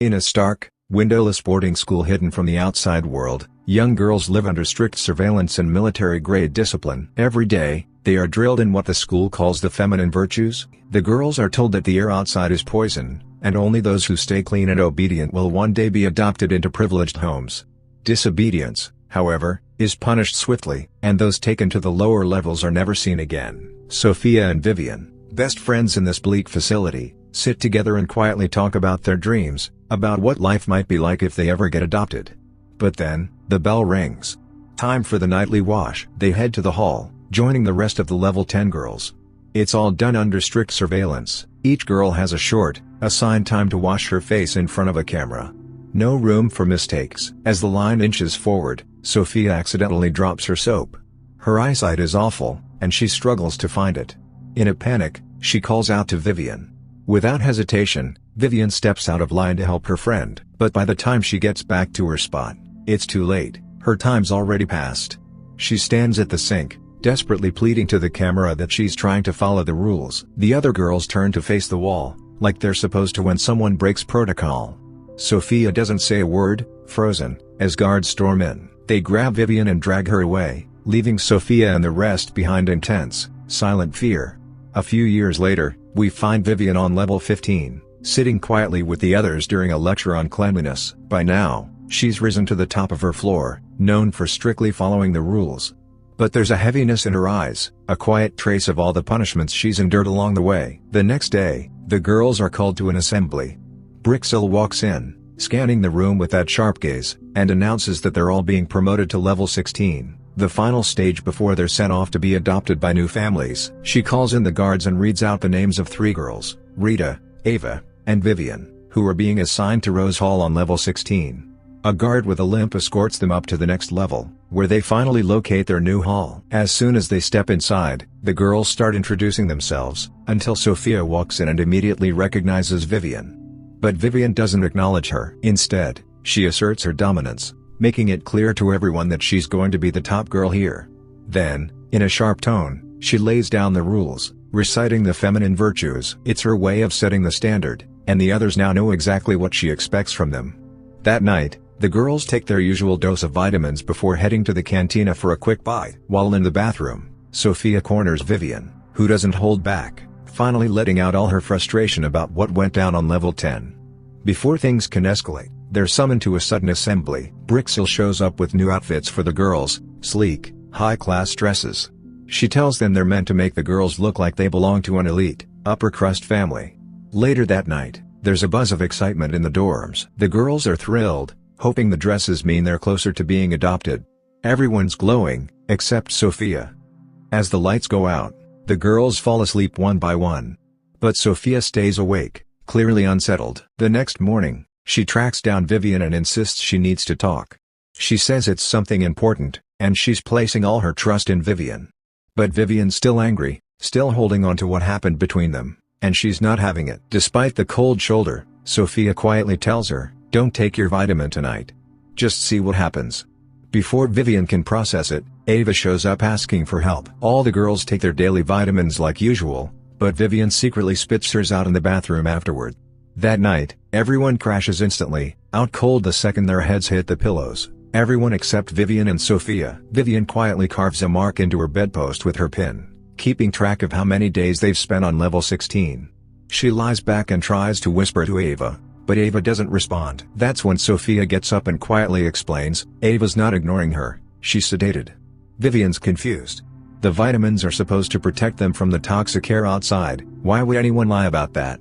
In a stark, windowless boarding school hidden from the outside world, young girls live under strict surveillance and military-grade discipline. Every day, they are drilled in what the school calls the feminine virtues. The girls are told that the air outside is poison, and only those who stay clean and obedient will one day be adopted into privileged homes. Disobedience, however, is punished swiftly, and those taken to the lower levels are never seen again. Sophia and Vivian, best friends in this bleak facility, sit together and quietly talk about their dreams, about what life might be like if they ever get adopted. But then, the bell rings. Time for the nightly wash. They head to the hall, joining the rest of the level 10 girls. It's all done under strict surveillance. Each girl has a short, assigned time to wash her face in front of a camera. No room for mistakes. As the line inches forward, Sophia accidentally drops her soap. Her eyesight is awful, and she struggles to find it. In a panic, she calls out to Vivian. Without hesitation, Vivian steps out of line to help her friend, but by the time she gets back to her spot, it's too late. Her time's already passed. She stands at the sink, desperately pleading to the camera that she's trying to follow the rules. The other girls turn to face the wall, like they're supposed to when someone breaks protocol. Sophia doesn't say a word, frozen, as guards storm in. They grab Vivian and drag her away, leaving Sophia and the rest behind in tense, silent fear. A few years later, we find Vivian on level 15, sitting quietly with the others during a lecture on cleanliness. By now, she's risen to the top of her floor, known for strictly following the rules. But there's a heaviness in her eyes, a quiet trace of all the punishments she's endured along the way. The next day, the girls are called to an assembly. Brixel walks in, scanning the room with that sharp gaze, and announces that they're all being promoted to level 16. The final stage before they're sent off to be adopted by new families. She calls in the guards and reads out the names of 3 girls, Rita, Ava, and Vivian, who are being assigned to Rose Hall on level 16. A guard with a limp escorts them up to the next level, where they finally locate their new hall. As soon as they step inside, the girls start introducing themselves, until Sophia walks in and immediately recognizes Vivian. But Vivian doesn't acknowledge her. Instead, she asserts her dominance, making it clear to everyone that she's going to be the top girl here. Then, in a sharp tone, she lays down the rules, reciting the feminine virtues. It's her way of setting the standard, and the others now know exactly what she expects from them. That night, the girls take their usual dose of vitamins before heading to the cantina for a quick bite. While in the bathroom, Sophia corners Vivian, who doesn't hold back, finally letting out all her frustration about what went down on level 10. Before things can escalate, they're summoned to a sudden assembly. Brixel shows up with new outfits for the girls, sleek, high-class dresses. She tells them they're meant to make the girls look like they belong to an elite, upper-crust family. Later that night, there's a buzz of excitement in the dorms. The girls are thrilled, hoping the dresses mean they're closer to being adopted. Everyone's glowing, except Sophia. As the lights go out, the girls fall asleep one by one. But Sophia stays awake, clearly unsettled. The next morning, she tracks down Vivian and insists she needs to talk. She says it's something important, and she's placing all her trust in Vivian. But Vivian's still angry, still holding on to what happened between them, and she's not having it. Despite the cold shoulder, Sophia quietly tells her, "Don't take your vitamin tonight. Just see what happens." Before Vivian can process it, Ava shows up asking for help. All the girls take their daily vitamins like usual, but Vivian secretly spits hers out in the bathroom afterward. That night, everyone crashes instantly, out cold the second their heads hit the pillows. Everyone except Vivian and Sophia. Vivian quietly carves a mark into her bedpost with her pin, keeping track of how many days they've spent on level 16. She lies back and tries to whisper to Ava, but Ava doesn't respond. That's when Sophia gets up and quietly explains, Ava's not ignoring her, she's sedated. Vivian's confused. The vitamins are supposed to protect them from the toxic air outside. Why would anyone lie about that?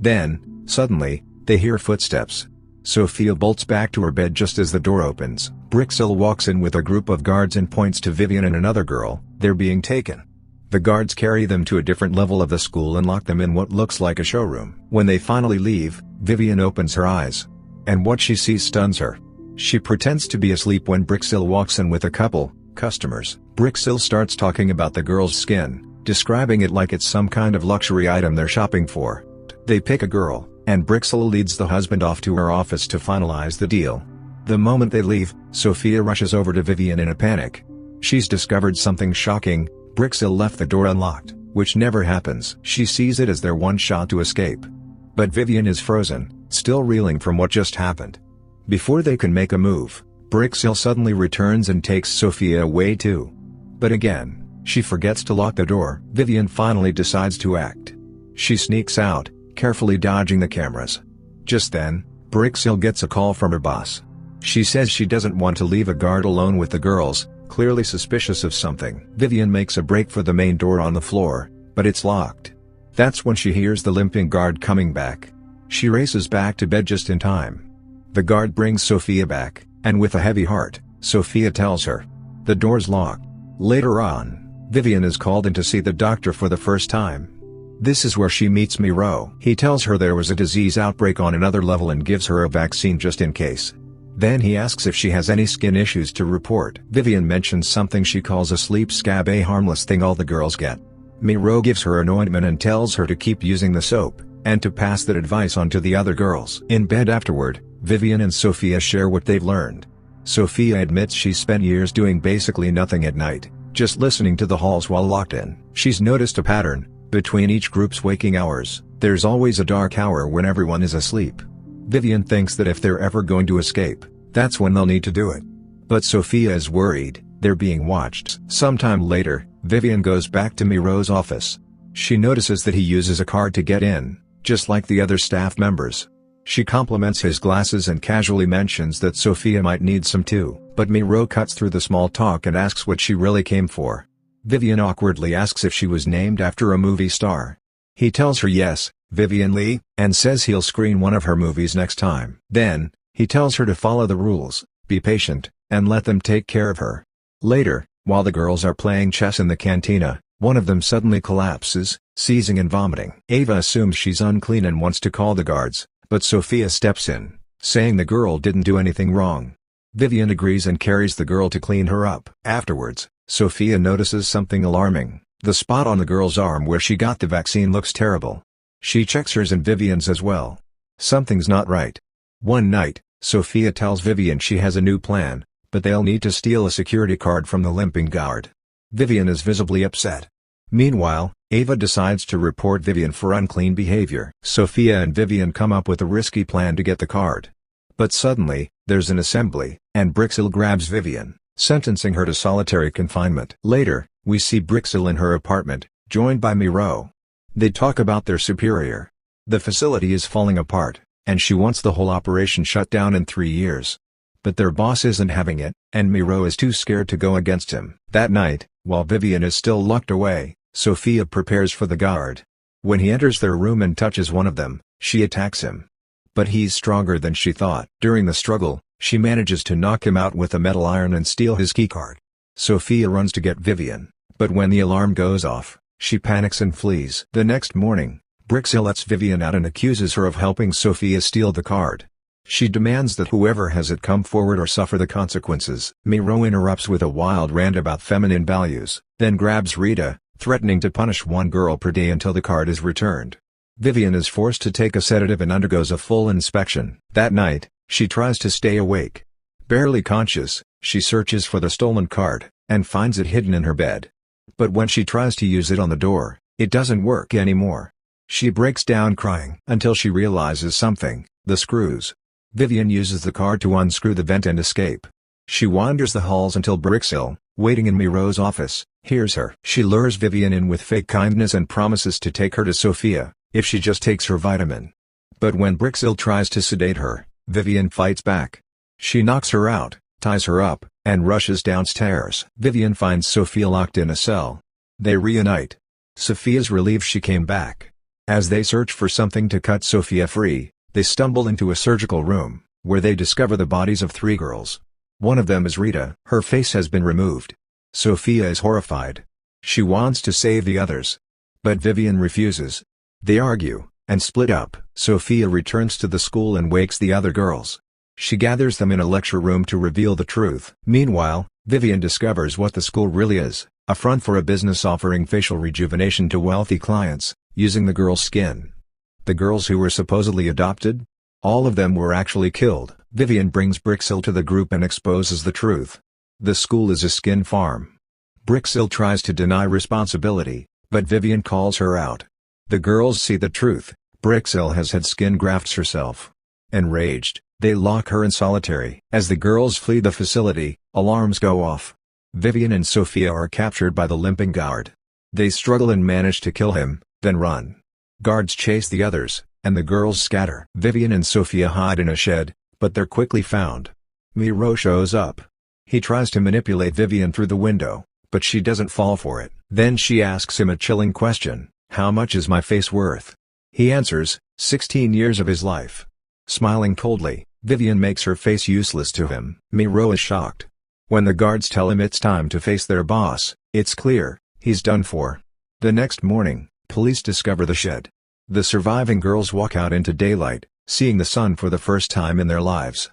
Then, suddenly, they hear footsteps. Sophia bolts back to her bed just as the door opens. Brixel walks in with a group of guards and points to Vivian and another girl. They're being taken. The guards carry them to a different level of the school and lock them in what looks like a showroom. When they finally leave, Vivian opens her eyes. And what she sees stuns her. She pretends to be asleep when Brixel walks in with a couple, customers. Brixel starts talking about the girl's skin, describing it like it's some kind of luxury item they're shopping for. They pick a girl, and Brixel leads the husband off to her office to finalize the deal. The moment they leave, Sophia rushes over to Vivian in a panic. She's discovered something shocking. Brixel left the door unlocked, which never happens. She sees it as their one shot to escape. But Vivian is frozen, still reeling from what just happened. Before they can make a move, Brixil suddenly returns and takes Sophia away too. But again, she forgets to lock the door. Vivian finally decides to act. She sneaks out, carefully dodging the cameras. Just then, Brixil gets a call from her boss. She says she doesn't want to leave a guard alone with the girls, clearly suspicious of something. Vivian makes a break for the main door on the floor, but it's locked. That's when she hears the limping guard coming back. She races back to bed just in time. The guard brings Sophia back, and with a heavy heart, Sophia tells her the door's locked. Later on, Vivian is called in to see the doctor for the first time. This is where she meets Miro. He tells her there was a disease outbreak on another level and gives her a vaccine just in case. Then he asks if she has any skin issues to report. Vivian mentions something she calls a sleep scab, a harmless thing all the girls get. Miro gives her an ointment and tells her to keep using the soap, and to pass that advice on to the other girls. In bed afterward, Vivian and Sophia share what they've learned. Sophia admits she's spent years doing basically nothing at night, just listening to the halls while locked in. She's noticed a pattern. Between each group's waking hours, there's always a dark hour when everyone is asleep. Vivian thinks that if they're ever going to escape, that's when they'll need to do it. But Sophia is worried, they're being watched. Sometime later, Vivian goes back to Miro's office. She notices that he uses a card to get in, just like the other staff members. She compliments his glasses and casually mentions that Sophia might need some too. But Miro cuts through the small talk and asks what she really came for. Vivian awkwardly asks if she was named after a movie star. He tells her yes, Vivian Lee, and says he'll screen one of her movies next time. Then, he tells her to follow the rules, be patient, and let them take care of her. Later, while the girls are playing chess in the cantina, one of them suddenly collapses, seizing and vomiting. Ava assumes she's unclean and wants to call the guards, but Sophia steps in, saying the girl didn't do anything wrong. Vivian agrees and carries the girl to clean her up. Afterwards, Sophia notices something alarming. The spot on the girl's arm where she got the vaccine looks terrible. She checks hers and Vivian's as well. Something's not right. One night, Sophia tells Vivian she has a new plan, but they'll need to steal a security card from the limping guard. Vivian is visibly upset. Meanwhile, Ava decides to report Vivian for unclean behavior. Sophia and Vivian come up with a risky plan to get the card. But suddenly, there's an assembly, and Brixil grabs Vivian, sentencing her to solitary confinement. Later, we see Brixil in her apartment, joined by Miro. They talk about their superior. The facility is falling apart, and she wants the whole operation shut down in 3 years. But their boss isn't having it, and Miro is too scared to go against him. That night, while Vivian is still locked away, Sophia prepares for the guard. When he enters their room and touches one of them, she attacks him. But he's stronger than she thought. During the struggle, she manages to knock him out with a metal iron and steal his keycard. Sophia runs to get Vivian, but when the alarm goes off, she panics and flees. The next morning, Brixil lets Vivian out and accuses her of helping Sophia steal the card. She demands that whoever has it come forward or suffer the consequences. Miro interrupts with a wild rant about feminine values, then grabs Rita, threatening to punish one girl per day until the card is returned. Vivian is forced to take a sedative and undergoes a full inspection. That night, she tries to stay awake. Barely conscious, she searches for the stolen card, and finds it hidden in her bed. But when she tries to use it on the door, it doesn't work anymore. She breaks down crying until she realizes something: the screws. Vivian uses the card to unscrew the vent and escape. She wanders the halls until Brixil, waiting in Miro's office, hears her. She lures Vivian in with fake kindness and promises to take her to Sophia, if she just takes her vitamin. But when Brixil tries to sedate her, Vivian fights back. She knocks her out, ties her up, and rushes downstairs. Vivian finds Sophia locked in a cell. They reunite. Sophia's relieved she came back. As they search for something to cut Sophia free, they stumble into a surgical room, where they discover the bodies of 3 girls. One of them is Rita. Her face has been removed. Sophia is horrified. She wants to save the others, but Vivian refuses. They argue, and split up. Sophia returns to the school and wakes the other girls. She gathers them in a lecture room to reveal the truth. Meanwhile, Vivian discovers what the school really is: a front for a business offering facial rejuvenation to wealthy clients, using the girls' skin. The girls who were supposedly adopted? All of them were actually killed. Vivian brings Brixil to the group and exposes the truth. The school is a skin farm. Brixil tries to deny responsibility, but Vivian calls her out. The girls see the truth: Brixil has had skin grafts herself. Enraged, they lock her in solitary. As the girls flee the facility, alarms go off. Vivian and Sophia are captured by the limping guard. They struggle and manage to kill him, then run. Guards chase the others, and the girls scatter. Vivian and Sophia hide in a shed, but they're quickly found. Miro shows up. He tries to manipulate Vivian through the window, but she doesn't fall for it. Then she asks him a chilling question: "How much is my face worth?" He answers, 16 years of his life. Smiling coldly, Vivian makes her face useless to him. Miro is shocked. When the guards tell him it's time to face their boss, it's clear, he's done for. The next morning, police discover the shed. The surviving girls walk out into daylight, seeing the sun for the first time in their lives.